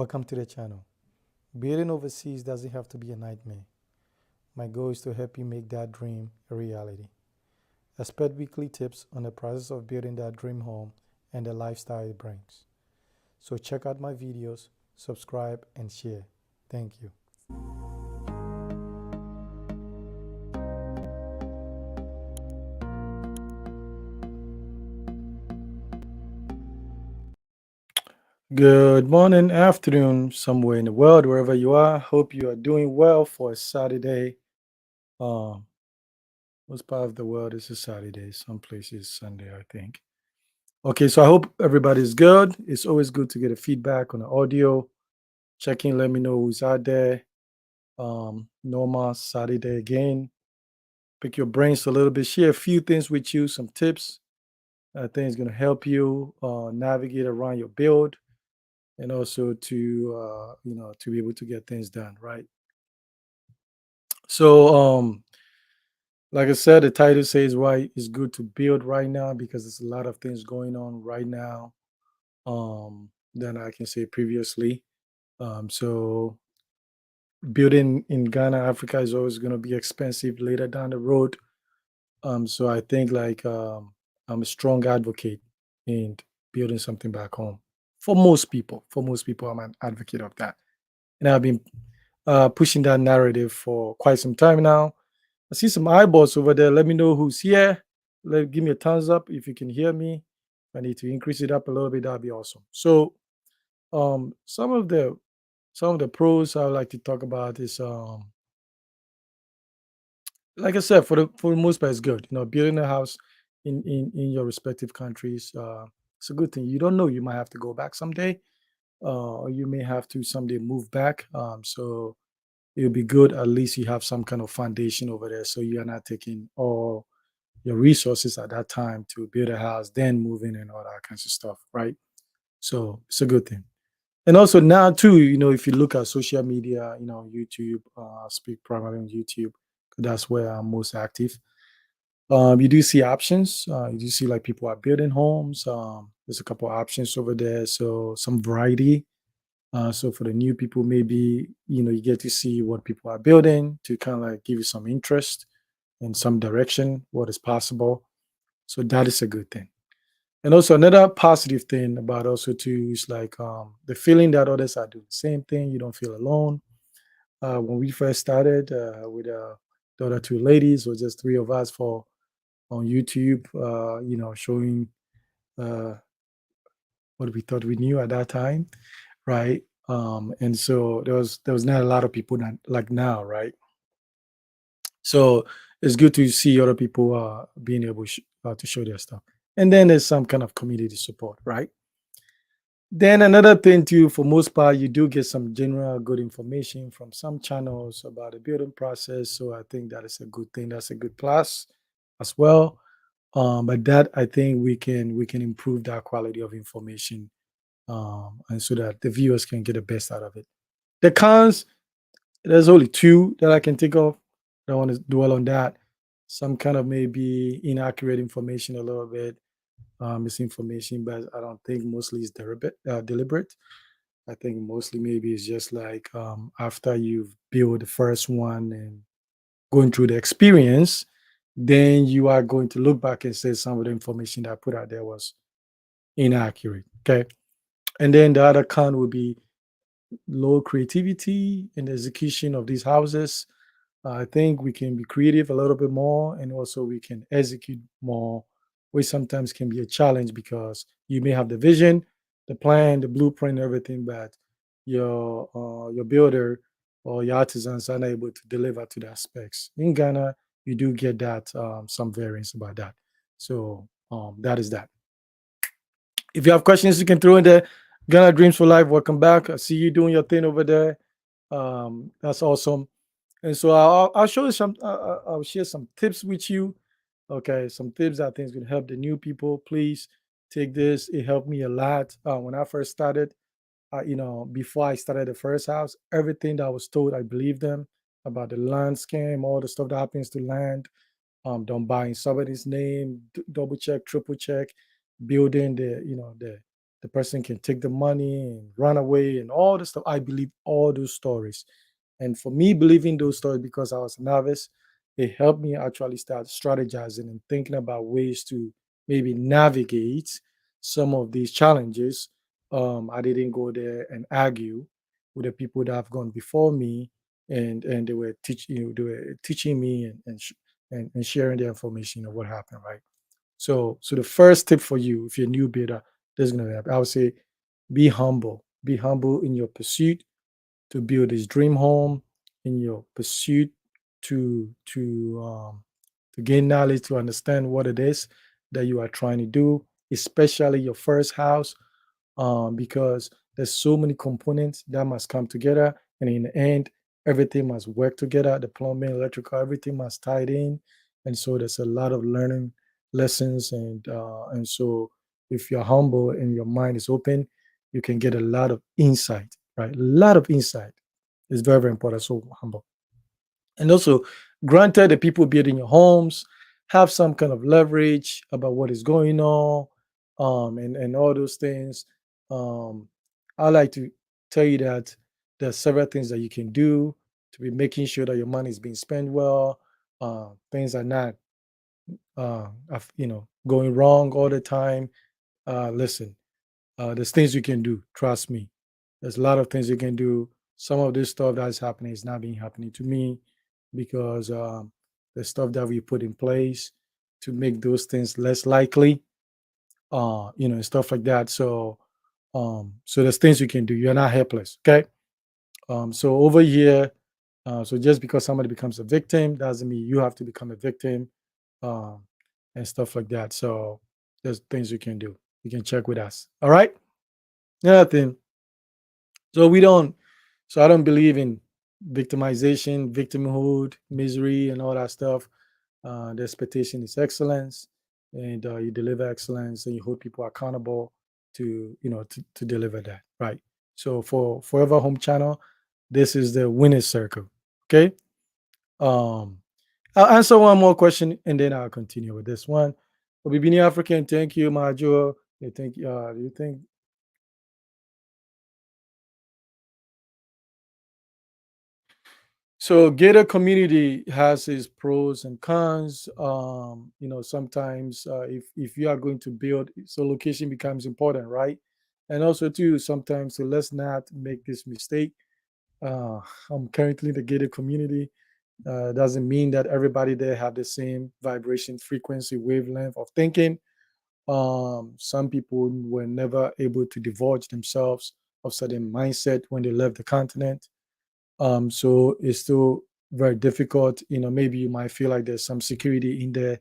Welcome to the channel. Building overseas doesn't have to be a nightmare. My goal is to help you make that dream a reality. Expect weekly tips on the process of building that dream home and the lifestyle it brings. So check out my videos, subscribe, and share. Thank you. Good morning, afternoon, somewhere in the world, wherever you are. Hope you are doing well for a Saturday. Um, most part of the world is a Saturday. Some places Sunday, I think. Okay, so I hope everybody's good. It's always good to get a feedback on the audio. Check in, let me know who's out there. Normal Saturday again. Pick your brains a little bit, share a few things with you, some tips. I think it's going to help you navigate around your build and also to be able to get things done, right? So, like I said, the title says why it's good to build right now because there's a lot of things going on right now than I can say previously. So building in Ghana, Africa is always going to be expensive later down the road. So I think I'm a strong advocate in building something back home for most people. For most people, I'm an advocate of that, and I've been pushing that narrative for quite some time now. I see some eyeballs over there. Let me know who's here. Give me a thumbs up if you can hear me. If I need to increase it up a little bit, that'd be awesome. So um, some of the some of the pros I would like to talk about is like I said, for the most part, it's good. Building a house in your respective countries, it's a good thing. You don't know, you might have to go back someday, or you may have to someday move back. So it'll be good. At least you have some kind of foundation over there, so you are not taking all your resources at that time to build a house, then move in and all that kinds of stuff, right? So it's a good thing. And also now too, if you look at social media, YouTube, I speak primarily on YouTube. That's where I'm most active. You do see options. You do see like people are building homes. There's a couple of options over there, so some variety. So for the new people, maybe you get to see what people are building to kind of like give you some interest in some direction, what is possible. So that is a good thing. And also another positive thing about also too is like the feeling that others are doing the same thing. You don't feel alone. When we first started with the other two ladies, or just three of us for on YouTube, showing uh, what we thought we knew at that time, right? And so there was not a lot of people that like now, right? So it's good to see other people being able to show their stuff. And then there's some kind of community support, right? Then another thing too, for most part, you do get some general good information from some channels about the building process. So I think that is a good thing. That's a good plus as well. But that I think we can improve that quality of information, and so that the viewers can get the best out of it. The cons, there's only two that I can think of. I don't want to dwell on that. Some kind of maybe inaccurate information a little bit, misinformation, but I don't think mostly it's deliberate. I think mostly maybe it's just like after you've built the first one and going through the experience, then you are going to look back and say some of the information that I put out there was inaccurate. Okay. And then the other con would be low creativity in the execution of these houses. I think we can be creative a little bit more and also we can execute more, which sometimes can be a challenge because you may have the vision, the plan, the blueprint, everything, but your builder or your artisans are not able to deliver to the specs. In Ghana, you do get that some variance about that. So that is that. If you have questions, you can throw in there. Ghana Dreams for Life, welcome back. I see you doing your thing over there. That's awesome. And so I'll show you some. I'll share some tips with you. Okay, some tips I think is going to help the new people. Please take this. It helped me a lot when I first started. Before I started the first house, everything that I was told, I believed them about the land scam, all the stuff that happens to land. Don't buy in somebody's name. Double check, triple check, building the the person can take the money and run away and all this stuff. I believe all those stories. And for me, believing those stories because I was nervous, it helped me actually start strategizing and thinking about ways to maybe navigate some of these challenges. I didn't go there and argue with the people that have gone before me, and they were teaching they were teaching me and sharing the information of what happened, right? So the first tip for you, if you're a new bidder, this is gonna happen. I would say be humble. Be humble in your pursuit to build this dream home, in your pursuit to gain knowledge, to understand what it is that you are trying to do, especially your first house, because there's so many components that must come together, and in the end, everything must work together. The plumbing, electrical, everything must tie it in, and so there's a lot of learning lessons, and so if you're humble and your mind is open, you can get a lot of insight, right? A lot of insight is very, very important. So humble. And also, granted, the people building your homes have some kind of leverage about what is going on, and all those things. Um, I like to tell you that there are several things that you can do to be making sure that your money is being spent well. Things are not, going wrong all the time. Listen, there's things you can do. Trust me. There's a lot of things you can do. Some of this stuff that's happening is not being happening to me because the stuff that we put in place to make those things less likely, and stuff like that. So there's things you can do. You're not helpless. Okay. So over here, so just because somebody becomes a victim doesn't mean you have to become a victim, um, and stuff like that. So there's things you can do. You can check with us. All right. Another thing. So we don't. So I don't believe in victimization, victimhood, misery, and all that stuff. The expectation is excellence, and you deliver excellence, and you hold people accountable to deliver that, right? So for Forever Home Channel, this is the winner's circle. Okay. Um, I'll answer one more question and then I'll continue with this one. Obibini African, thank you, Majo. You think so? Gated community has its pros and cons. Sometimes if you are going to build, so location becomes important, right? And also too, sometimes so let's not make this mistake. Uh, I'm currently in the gated community. Doesn't mean that everybody there have the same vibration, frequency, wavelength of thinking. Some people were never able to divulge themselves of certain mindset when they left the continent. So it's still very difficult. Maybe you might feel like there's some security in there,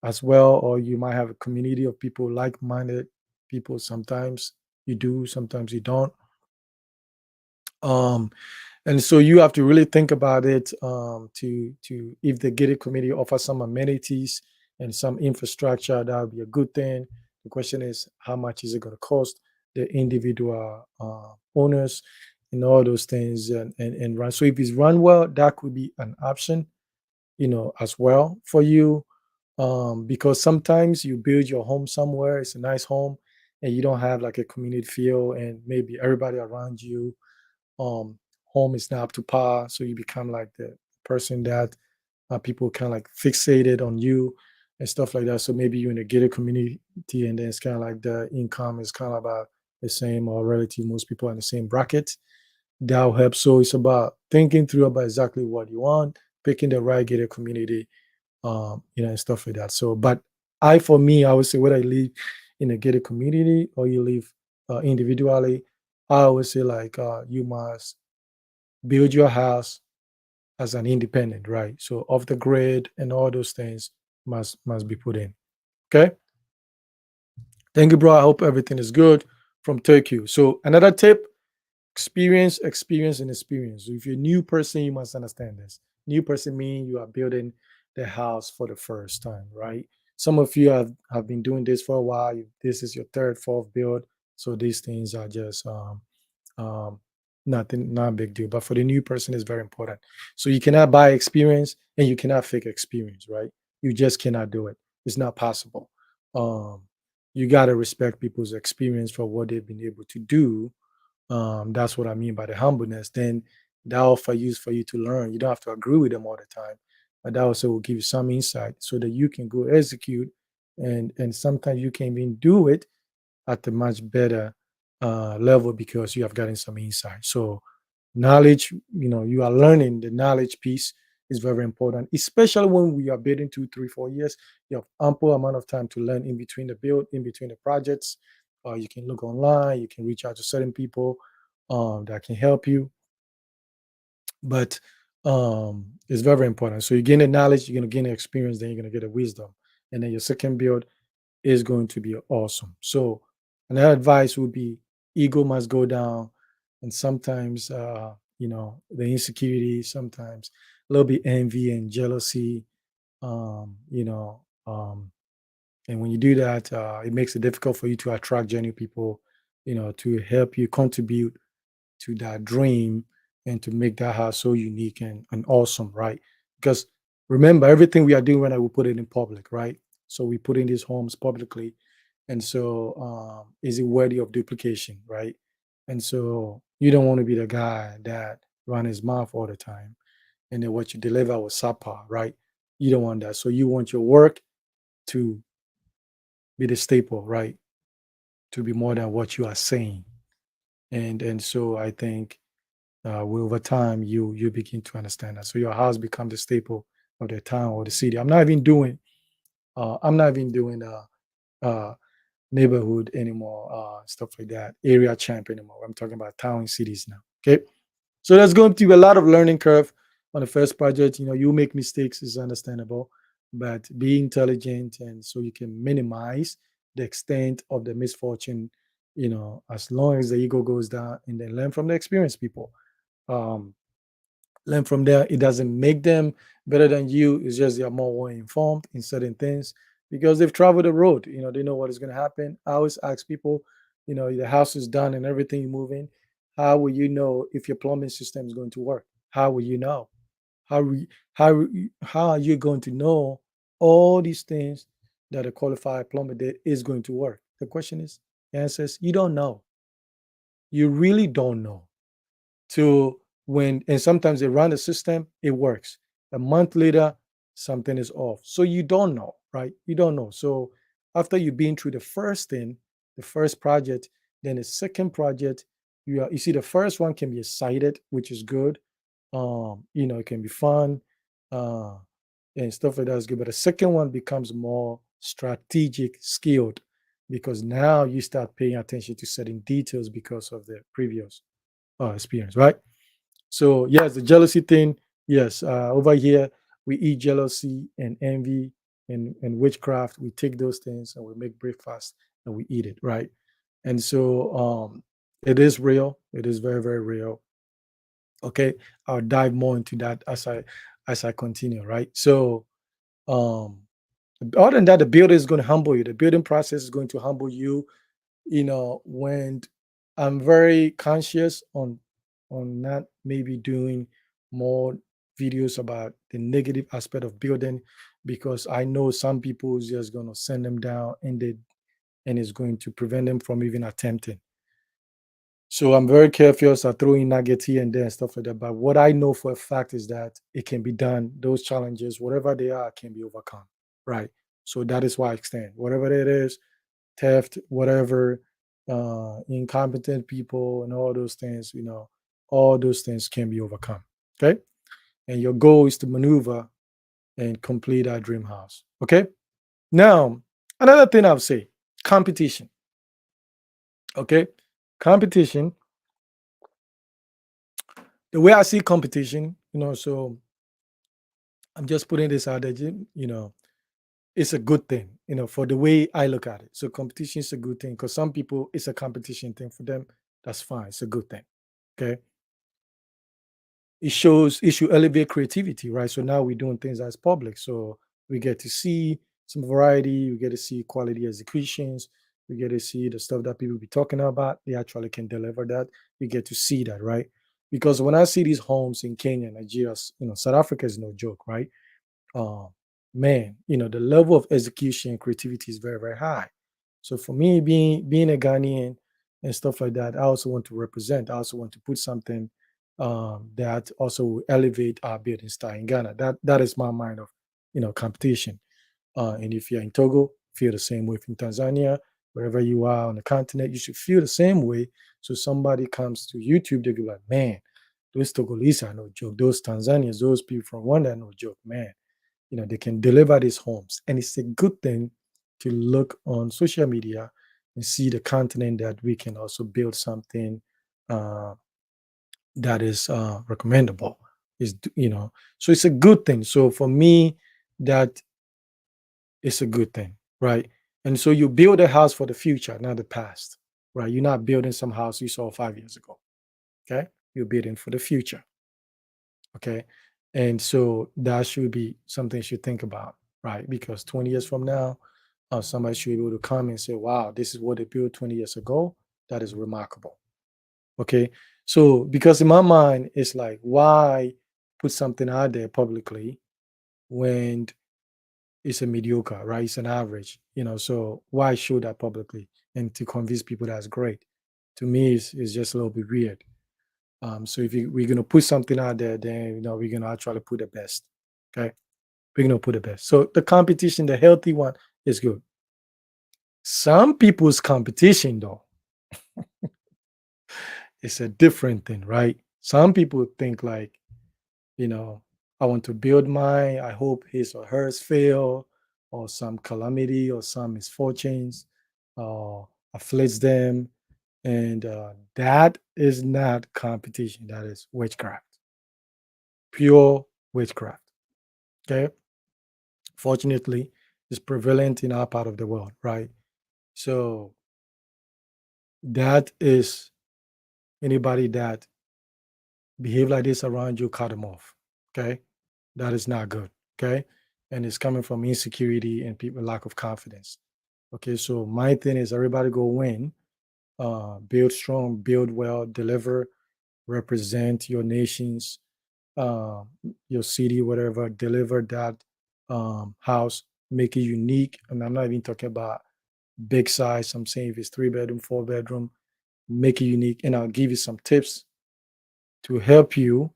as well, or you might have a community of people, like-minded people. Sometimes you do, sometimes you don't. Um, and so you have to really think about it, to if the gated community offers some amenities and some infrastructure, that would be a good thing. The question is, how much is it going to cost the individual owners and all those things, and run. So if it's run well, that could be an option, as well for you, because sometimes you build your home somewhere, it's a nice home, and you don't have like a community feel, and maybe everybody around you, um home is not up to par, so you become like the person that people kind of like fixated on you and stuff like that. So maybe you're in a gated community, and then it's kind of like the income is kind of about the same, or relative, most people are in the same bracket. That'll help. So it's about thinking through about exactly what you want, picking the right gated community, and stuff like that. So, but for me, I would say whether you live in a gated community or you live individually, I always say like you must build your house as an independent, right? So off the grid and all those things must be put in. Okay. Thank you, bro. I hope everything is good from Turkey. So another tip: experience, experience, and experience. So if you're a new person, you must understand this. New person means you are building the house for the first time, right? Some of you have been doing this for a while. This is your third, fourth build. So these things are just um, nothing, not a big deal. But for the new person, it's very important. So you cannot buy experience and you cannot fake experience, right? You just cannot do it. It's not possible. Um, you got to respect people's experience for what they've been able to do. That's what I mean by the humbleness. Then that offer use for you to learn. You don't have to agree with them all the time, but that also will give you some insight so that you can go execute, and sometimes you can even do it at a much better level because you have gotten some insight. So knowledge, you are learning the knowledge piece is very important, especially when we are building 2, 3, 4 years. You have ample amount of time to learn in between the build, in between the projects. You can look online, you can reach out to certain people that can help you. But it's very important. So you gain the knowledge, you're going to gain the experience, then you're going to get the wisdom. And then your second build is going to be awesome. So another advice would be ego must go down. And sometimes, the insecurity, sometimes a little bit envy and jealousy, um, you know, um, and when you do that, it makes it difficult for you to attract genuine people, to help you contribute to that dream and to make that house so unique and awesome, right? Because remember, everything we are doing right now, we put it in public, right? So we put in these homes publicly. And so, is it worthy of duplication, right? And so you don't want to be the guy that run his mouth all the time and then what you deliver was subpar, right? You don't want that. So you want your work to be the staple, right? To be more than what you are saying. And so I think over time you begin to understand that. So your house becomes the staple of the town or the city. I'm not even doing uh, neighborhood anymore, stuff like that, area champ anymore. I'm talking about town and cities now. Okay, so there's going to be a lot of learning curve on the first project. You make mistakes is understandable, but be intelligent and so you can minimize the extent of the misfortune. As long as the ego goes down, and then learn from the experienced people. Um, Learn from there. It doesn't make them better than you. It's just they are more well informed in certain things because they've traveled the road. They know what is going to happen. I always ask people, the house is done and everything you move in. How will you know if your plumbing system is going to work? How will you know? How are you going to know all these things that a qualified plumber did is going to work? The question is, the answer is you don't know. You really don't know to when and sometimes they run the system, it works. A month later, something is off. So you don't know, right? You don't know. So after you've been through the first thing, the first project, then the second project, you see the first one can be excited, which is good. It can be fun, uh, and stuff like that is good. But the second one becomes more strategic, skilled, because now you start paying attention to certain details because of the previous experience, right? So yes, the jealousy thing. Yes, over here we eat jealousy and envy and witchcraft. We take those things and we make breakfast and we eat it, right? And so it is real. It is very very real. Okay, I'll dive more into that as I continue, right? So um, other than that, the builder is going to humble you. The building process is going to humble you. When I'm very conscious on not maybe doing more videos about the negative aspect of building because I know some people is just gonna send them down and it's going to prevent them from even attempting. So I'm very careful. So I throw in nuggets here and there and stuff like that. But what I know for a fact is that it can be done. Those challenges, whatever they are, can be overcome. Right. So that is why I extend. Whatever it is, theft, whatever, incompetent people, and all those things, all those things can be overcome. Okay. And your goal is to maneuver and complete our dream house. Okay. Now, another thing I'll say competition. Okay. Competition, the way I see competition, so I'm just putting this out there, it's a good thing, for the way I look at it. So competition is a good thing because some people, it's a competition thing for them. That's fine. It's a good thing. Okay. It should elevate creativity, right? So now we're doing things as public. So we get to see some variety, we get to see quality executions, we get to see the stuff that people be talking about. They actually can deliver that. We get to see that, right? Because when I see these homes in Kenya, Nigeria, South Africa is no joke, right? Uh, Man, the level of execution and creativity is very, very high. So for me, being a Ghanaian and stuff like that, I also want to represent. I also want to put something that also will elevate our building style in Ghana. That is my mind of competition. And if you're in Togo, feel the same way. If in Tanzania, wherever you are on the continent, you should feel the same way. So somebody comes to YouTube, they'll be like, man, those Togolese are no joke. Those Tanzanians, those people from Rwanda are no joke, man. They can deliver these homes. And it's a good thing to look on social media and see the continent that we can also build something uh, that is recommendable. So it's a good thing. So for me, that it's a good thing, right? And so you build a house for the future, not the past, right? You're not building some house you saw 5 years ago, okay? You're building for the future, okay? And so that should be something you should think about, right? Because 20 years from now, somebody should be able to come and say, wow, this is what they built 20 years ago. That is remarkable, okay? So, because in my mind, it's like, why put something out there publicly when it's a mediocre, right? It's an average, so why show that publicly and to convince people that's great? To me, it's just a little bit weird. So if we're gonna put something out there, then we're gonna actually put the best. Okay, we're gonna put the best. So the competition, the healthy one, is good. Some people's competition, though, it's a different thing, right? Some people think like, you know, I want to build mine. I hope his or hers fail, or some calamity or some misfortunes afflicts them. And that is not competition. That is witchcraft, pure witchcraft. Okay. Fortunately, it's prevalent in our part of the world, right? So that is anybody that behave like this around you, cut them off. Okay. That is not good. Okay. And it's coming from insecurity and people lack of confidence. Okay. So my thing is everybody go win, build strong, build well, deliver, represent your nations, uh, your city, whatever, deliver that house, make it unique. And I'm not even talking about big size. I'm saying if it's 3 bedroom, 4 bedroom, make it unique. And I'll give you some tips to help you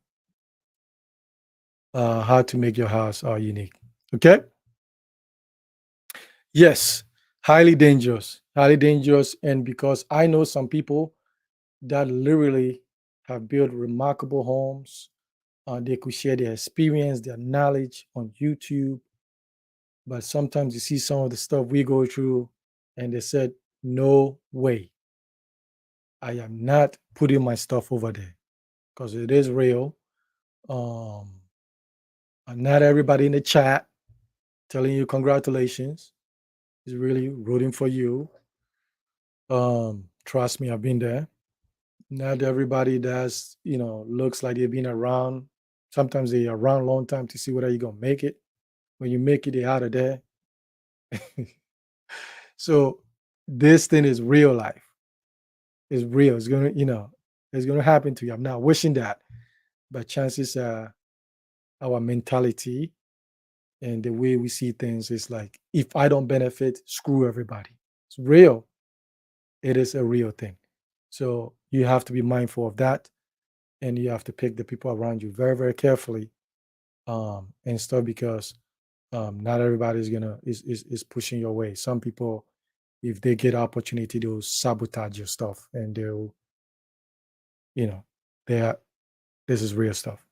how to make your house unique. Okay. Yes, highly dangerous, highly dangerous. And because I know some people that literally have built remarkable homes, they could share their experience, their knowledge on YouTube. But sometimes you see some of the stuff we go through, and they said, no way, I am not putting my stuff over there because it is real. Um, and not everybody in the chat telling you congratulations is really rooting for you. Trust me, I've been there. Not everybody that's looks like they've been around. Sometimes they are around a long time to see whether you're gonna make it. When you make it, they're out of there. So this thing is real life. It's real. It's gonna happen to you. I'm not wishing that, but chances are our mentality and the way we see things is like, if I don't benefit, screw everybody. It's real. It is a real thing. So you have to be mindful of that, and you have to pick the people around you very, very carefully, and stuff, because not everybody is pushing your way. Some people, if they get opportunity, they'll sabotage your stuff, and they'll, you know, they are. This is real stuff.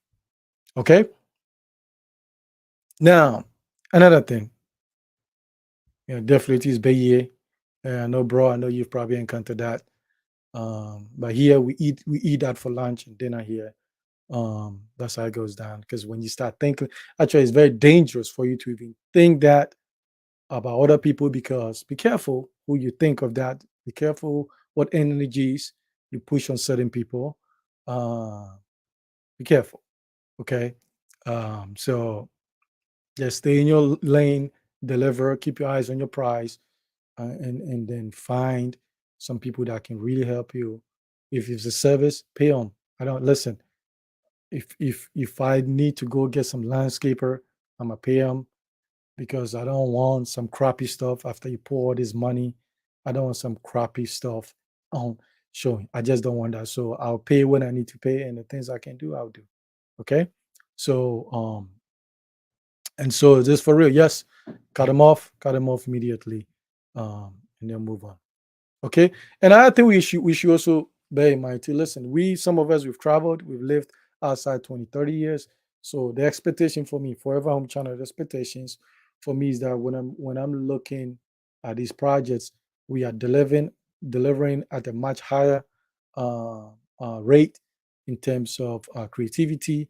Okay. Now, another thing, definitely is Baye. I know, bro. I know you've probably encountered that. But here we eat that for lunch and dinner here. That's how it goes down. Because when you start thinking, actually, it's very dangerous for you to even think that about other people. Because be careful who you think of that. Be careful what energies you push on certain people. Uh, be careful. Okay. So just stay in your lane, deliver, keep your eyes on your prize, and then find some people that can really help you. If it's a service, pay them. I don't listen. If I need to go get some landscaper, I'm gonna pay them, because I don't want some crappy stuff after you pour all this money. I don't want some crappy stuff on showing. I just don't want that. So I'll pay when I need to pay, and the things I can do, I'll do. Okay. So and so just for real, yes, cut them off immediately, and then move on. Okay. And I think we should also bear in mind too. Listen, some of us we've traveled, we've lived outside 20, 30 years. So the expectation for me, forever home channel, the expectations for me is that when I'm looking at these projects, we are delivering at a much higher uh, rate in terms of creativity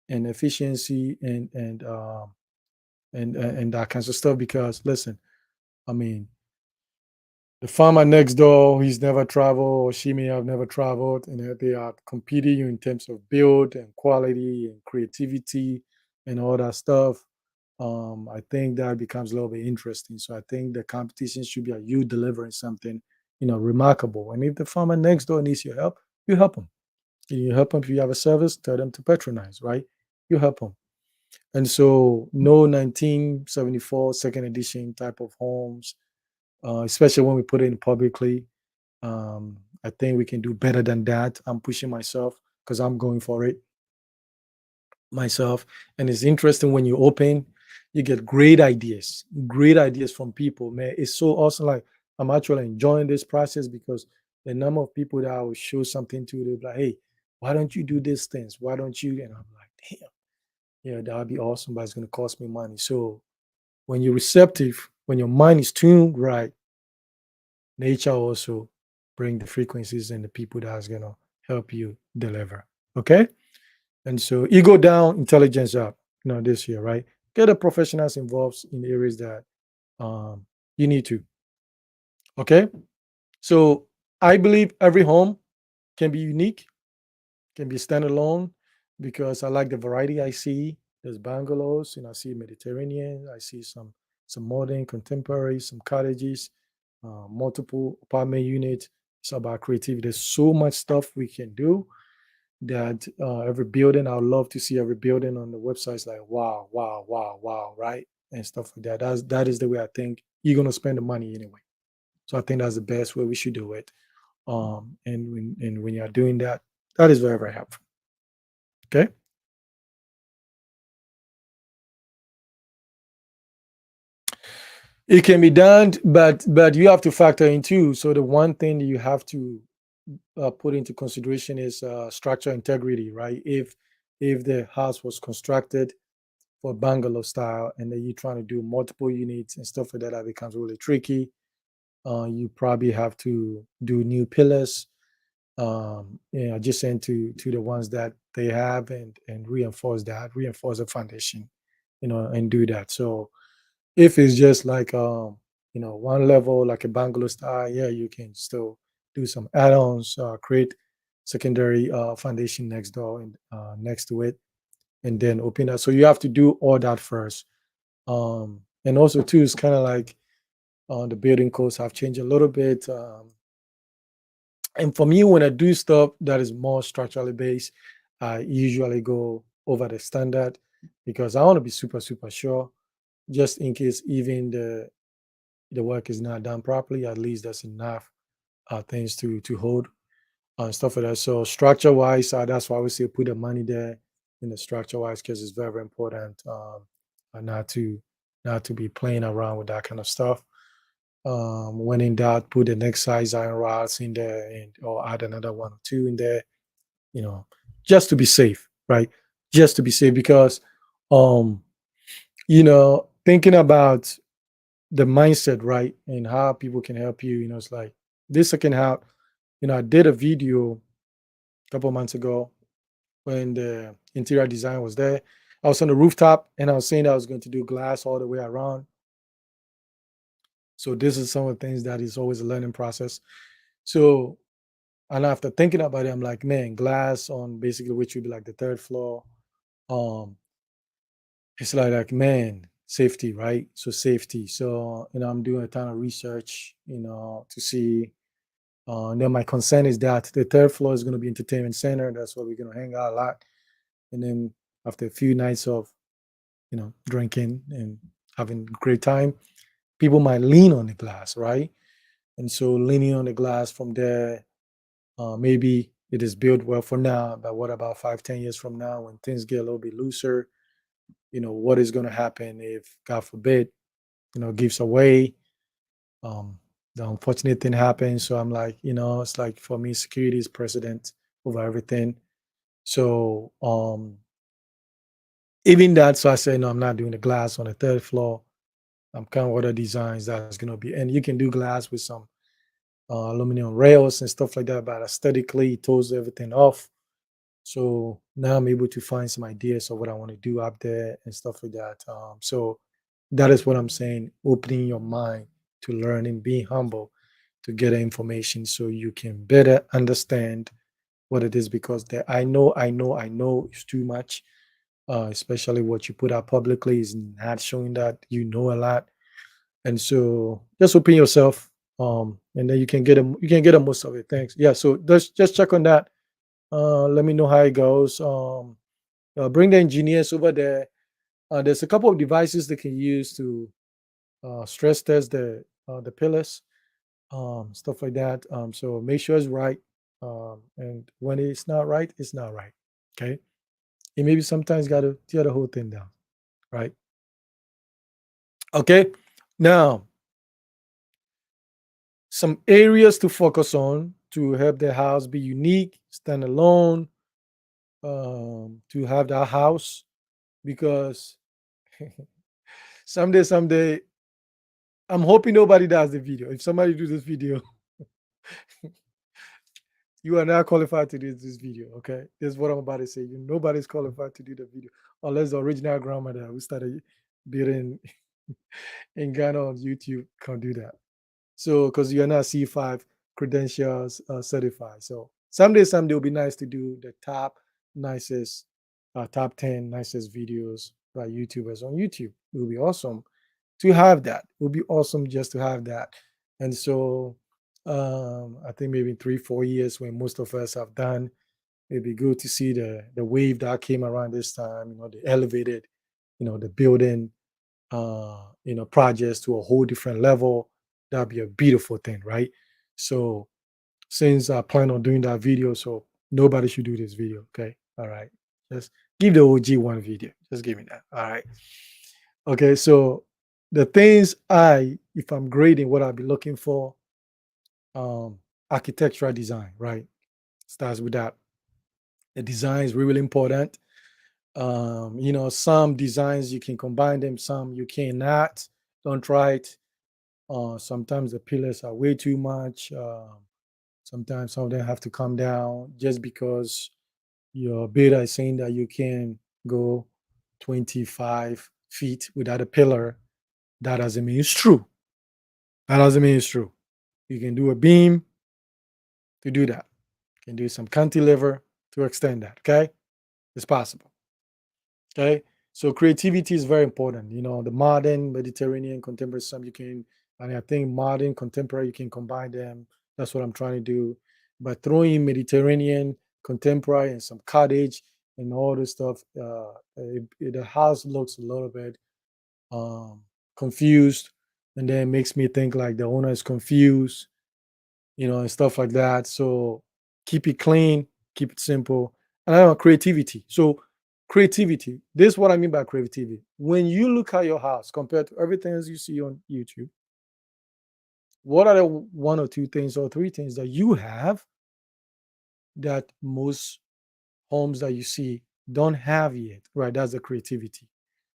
and efficiency and that kinds of stuff. Because listen, I mean, the farmer next door, he's never traveled, or she may have never traveled, and they are competing in terms of build and quality and creativity and all that stuff. I think that becomes a little bit interesting. So I think the competition should be at you delivering something, remarkable. And if the farmer next door needs your help, you help them. You help them if you have a service, tell them to patronize, right? You help them. And so, no 1974 second edition type of homes, especially when we put it in publicly. I think we can do better than that. I'm pushing myself because I'm going for it myself. And it's interesting when you open, you get great ideas from people, man. It's so awesome. Like, I'm actually enjoying this process because the number of people that I will show something to, they'll be like, hey, why don't you do these things? Why don't you? And I'm like, damn, yeah, that would be awesome, but it's going to cost me money. So when you're receptive, when your mind is tuned right, nature also bring the frequencies and the people that's gonna help you deliver. Okay. And so ego down, intelligence up, this year, right? Get the professionals involved in areas that you need to. Okay. So I believe every home can be unique, can be standalone, because I like the variety I see. There's bungalows, I see Mediterranean, I see some modern, contemporary, some cottages, multiple apartment units. It's about creativity. There's so much stuff we can do that every building, I would love to see every building on the websites like wow, wow, wow, wow, right? And stuff like that. That is the way I think you're gonna spend the money anyway. So I think that's the best way we should do it. And when you're doing that, that is very, very helpful. Okay. It can be done, but you have to factor in too. So the one thing that you have to put into consideration is structural integrity, right? If the house was constructed for bungalow style and then you're trying to do multiple units and stuff like that, that becomes really tricky. You probably have to do new pillars, adjacent to the ones that they have, and reinforce the foundation, and do that. So if it's just like one level like a bungalow style, yeah, you can still do some add-ons, create secondary foundation next door and next to it, and then open that. So you have to do all that first. And also too, it's kind of like the building codes have changed a little bit. And for me, when I do stuff that is more structurally based, I usually go over the standard because I want to be super, super sure, just in case even the work is not done properly. At least there's enough things to hold and stuff like that. So structure wise, that's why I would say put the money there in the structure wise, because it's very, very important, not to be playing around with that kind of stuff. When in doubt, put the next size iron rods in there, or add another one or two in there, you know, just to be safe, right? Just to be safe, because um, thinking about the mindset, right, and how people can help you, it's like this I can help. I did a video a couple of months ago when the interior design was there. I was on the rooftop and I was saying that I was going to do glass all the way around. So this is some of the things that is always a learning process. So, and after thinking about it, I'm like, man, glass on basically which would be like the third floor. Um, it's like man, safety, right? So safety. So, I'm doing a ton of research, to see. And then my concern is that the third floor is going to be entertainment center. That's where we're going to hang out a lot. And then after a few nights of, drinking and having a great time, people might lean on the glass, right? And so leaning on the glass from there, maybe it is built well for now, but what about 5, 10 years from now when things get a little bit looser? What is going to happen if, God forbid, gives away? Um, the unfortunate thing happens. So I'm like, it's like for me, security is precedent over everything. So even that, so I said, no, I'm not doing the glass on the third floor. I'm kind of other designs that's going to be, and you can do glass with some aluminum rails and stuff like that, but aesthetically, it throws everything off. So now I'm able to find some ideas of what I want to do up there and stuff like that. So that is what I'm saying, opening your mind to learning, being humble to get the information so you can better understand what it is because I know is too much, especially what you put out publicly is not showing that you know a lot. And so just open yourself, and then you can get a most of it. Thanks. Yeah, so just check on that. Let me know how it goes. Bring the engineers over there. There's a couple of devices they can use to stress test the pillars, stuff like that. So make sure it's right. And when it's not right, it's not right. Okay. And maybe sometimes got to tear the whole thing down. Right. Okay. Now, some areas to focus on to help the house be unique, stand alone, to have that house because someday, I'm hoping nobody does the video. If somebody do this video, you are not qualified to do this video. Okay, this is what I'm about to say. Nobody's qualified to do the video unless the original grandmother who started building in Ghana on YouTube can do that. So, because you're not C5 credentials certified. So, someday, it will be nice to do the nicest, top 10 nicest videos by YouTubers on YouTube. It will be awesome to have that. It would be awesome just to have that. And so, I think maybe in 3, 4 years, when most of us have done, it'd be good to see the wave that came around this time. The elevated, the building projects to a whole different level. That'd be a beautiful thing, right? So since I plan on doing that video, so nobody should do this video. Okay. All right. Just give the OG one video. Just give me that. All right. Okay. So the things if I'm grading, what I'll be looking for, um, architectural design, right? Starts with that. The design is really important. Some designs you can combine them, some you cannot. Don't try it. Sometimes the pillars are way too much. Sometimes some of them have to come down just because your beta is saying that you can go 25 feet without a pillar. That doesn't mean it's true. That doesn't mean it's true. You can do a beam to do that. You can do some cantilever to extend that. Okay. It's possible. Okay. So creativity is very important. The modern, Mediterranean, contemporary, some you can, and I think modern, contemporary, you can combine them. That's what I'm trying to do. But throwing in Mediterranean, contemporary, and some cottage and all this stuff, the house looks a little bit um, confused, and then makes me think like the owner is confused, and stuff like that. So keep it clean, keep it simple. And I don't know, creativity. So creativity, this is what I mean by creativity. When you look at your house compared to everything else you see on YouTube, what are the one or two things or three things that you have that most homes that you see don't have yet, right? That's the creativity,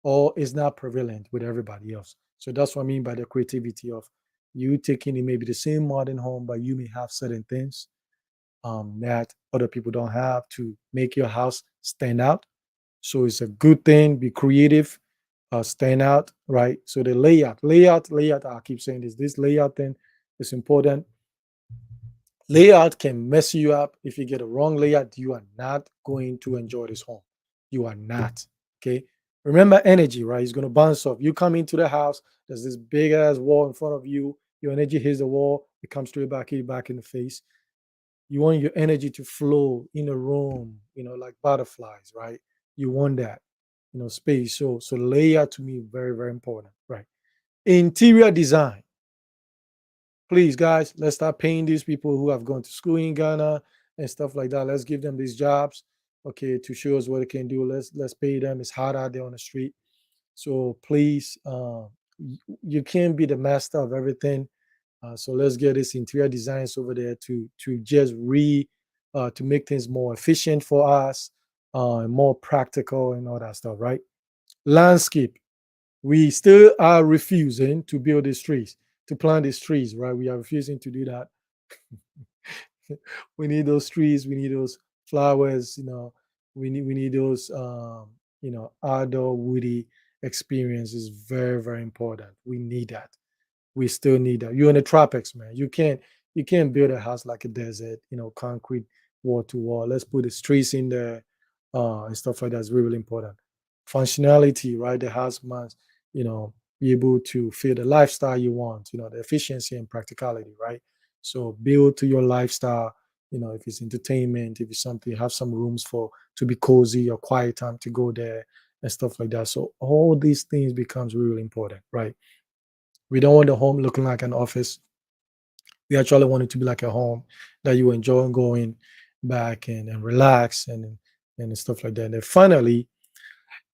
or is not prevalent with everybody else. So that's what I mean by the creativity of you taking it maybe the same modern home, but you may have certain things that other people don't have to make your house stand out. So it's a good thing. Be creative, stand out, right? So the layout. I keep saying this layout thing is important. Layout can mess you up. If you get a wrong layout, you are not going to enjoy this home. You are not. Okay. Remember energy, right? It's going to bounce off. You come into the house, there's this big ass wall in front of you. Your energy hits the wall, it comes straight back, hit you back in the face. You want your energy to flow in a room, like butterflies, right? You want that, space. So layout to me very, very important, right? Interior design. Please, guys, let's start paying these people who have gone to school in Ghana and stuff like that. Let's give them these jobs, okay, to show us what they can do. Let's pay them. It's hard out there on the street. So please, you can't be the master of everything. So let's get this interior designs over there to just to make things more efficient for us, and more practical and all that stuff, right? Landscape. We still are refusing to build these trees, to plant these trees, right? We are refusing to do that. We need those trees. We need those flowers. We need those outdoor woody experience is very, very important. We need that. We still need that. You're in the tropics, man. You can't build a house like a desert, concrete wall to wall. Let's put the streets in there, and stuff like that is really important. Functionality, right? The house must, be able to fit the lifestyle you want, the efficiency and practicality, right? So build to your lifestyle, if it's entertainment, if it's something, have some rooms for to be cozy or quiet time to go there and stuff like that. So all these things becomes really important, right? We don't want the home looking like an office. We actually want it to be like a home that you enjoy going back and relax and stuff like that. And then finally,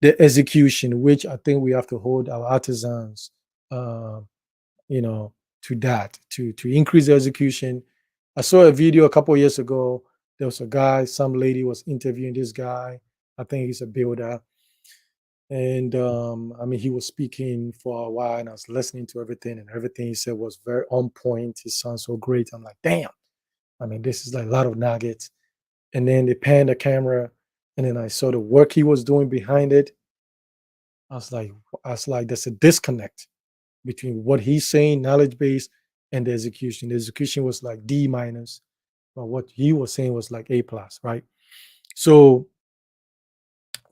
the execution, which I think we have to hold our artisans, uh, you know, to that to increase the execution. I saw a video a couple of years ago. There was a guy, some lady was interviewing this guy. I think he's a builder, and I mean, he was speaking for a while, and I was listening to everything, and everything he said was very on point. It sounds so great. I'm like, damn. I mean, this is like a lot of nuggets. And then they panned the camera, and then I saw the work he was doing behind it. I was like, there's a disconnect between what he's saying, knowledge base, and the execution. The execution was like D minus, but what he was saying was like A plus, right? So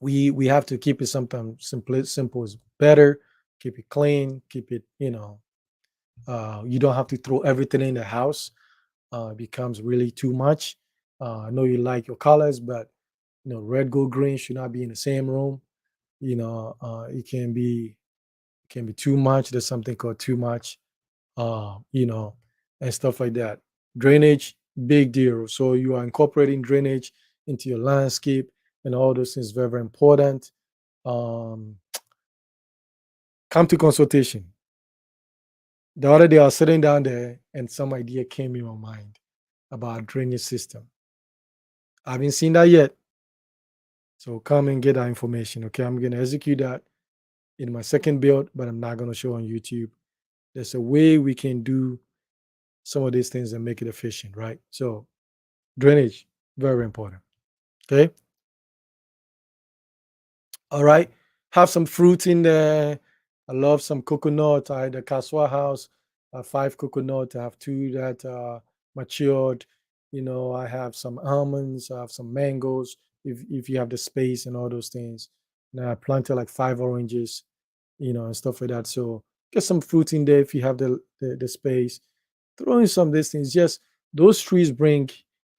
we have to keep it sometimes simple is better. Keep it clean. Keep it, you don't have to throw everything in the house. It becomes really too much. I know you like your colors, but red, gold, green should not be in the same room. It can be too much. There's something called too much, uh, you know, and stuff like that. Drainage, big deal. So you are incorporating drainage into your landscape, and all those things very, very important. Um, Come to consultation. The other day I was sitting down there and some idea came in my mind about drainage system. I haven't seen that yet. So come and get that information. Okay. I'm gonna execute that in my second build, but I'm not gonna show on YouTube. There's a way we can do some of these things and make it efficient, right? So drainage, very important. Okay. All right. Have some fruit in there. I love some coconut. I had a Kaswa house, 5 coconut. I have two that matured. I have some almonds. I have some mangoes. If you have the space and all those things. Now I planted like 5 oranges, and stuff like that. So get some fruit in there if you have the space. Throw in some of these things. Just those trees bring,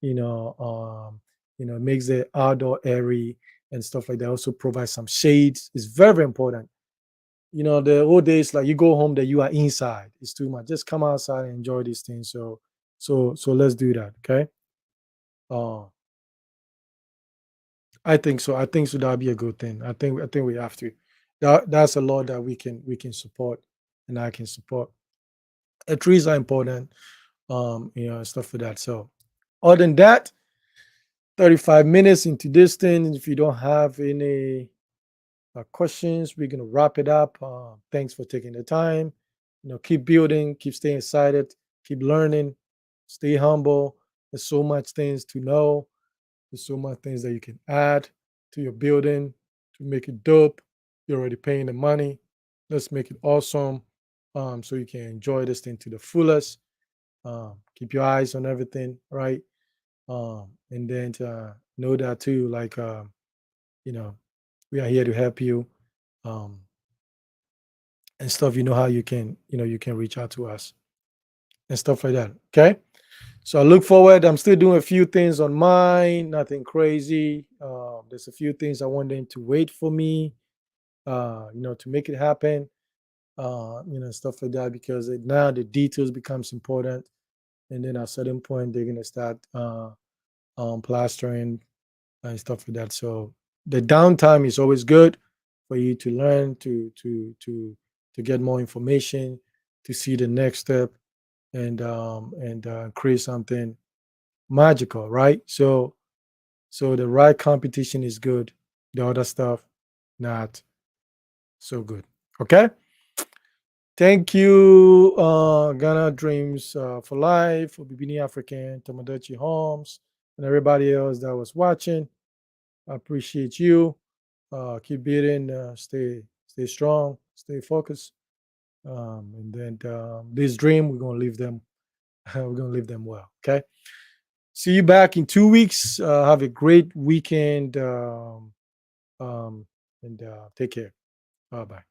makes the outdoor airy and stuff like that. Also provide some shades. It's very, very important. The old days, like you go home that you are inside. It's too much. Just come outside and enjoy these things. So let's do that. Okay. Uh, I think so. I think so. That'll be a good thing. I think we have to. That's a lot that we can support, and I can support. The trees are important. Stuff like that. So, other than that, 35 minutes into this thing. If you don't have any questions, we're gonna wrap it up. Thanks for taking the time. Keep building, keep staying excited, keep learning, stay humble. There's so much things to know. There's so much things that you can add to your building to make it dope. You're already paying the money. Let's make it awesome, so you can enjoy this thing to the fullest. Keep your eyes on everything, right? And then know that too, like, you know, we are here to help you, um, and stuff. You know how you can reach out to us and stuff like that. Okay. So I look forward. I'm still doing a few things on mine, nothing crazy. There's a few things I want them to wait for me, to make it happen. stuff like that, because now the details becomes important, and then at a certain point they're gonna start plastering and stuff like that. So the downtime is always good for you to learn, to get more information, to see the next step, and create something magical, right? So the right competition is good. The other stuff, not so good. Okay. Thank you, Ghana Dreams for Life, for Bibini African, Tomodachi Homes, and everybody else that was watching. I appreciate you. Keep beating. Stay strong. Stay focused. And then this dream, we're gonna leave them. We're gonna leave them well. Okay. See you back in 2 weeks. Have a great weekend. And take care. Bye bye.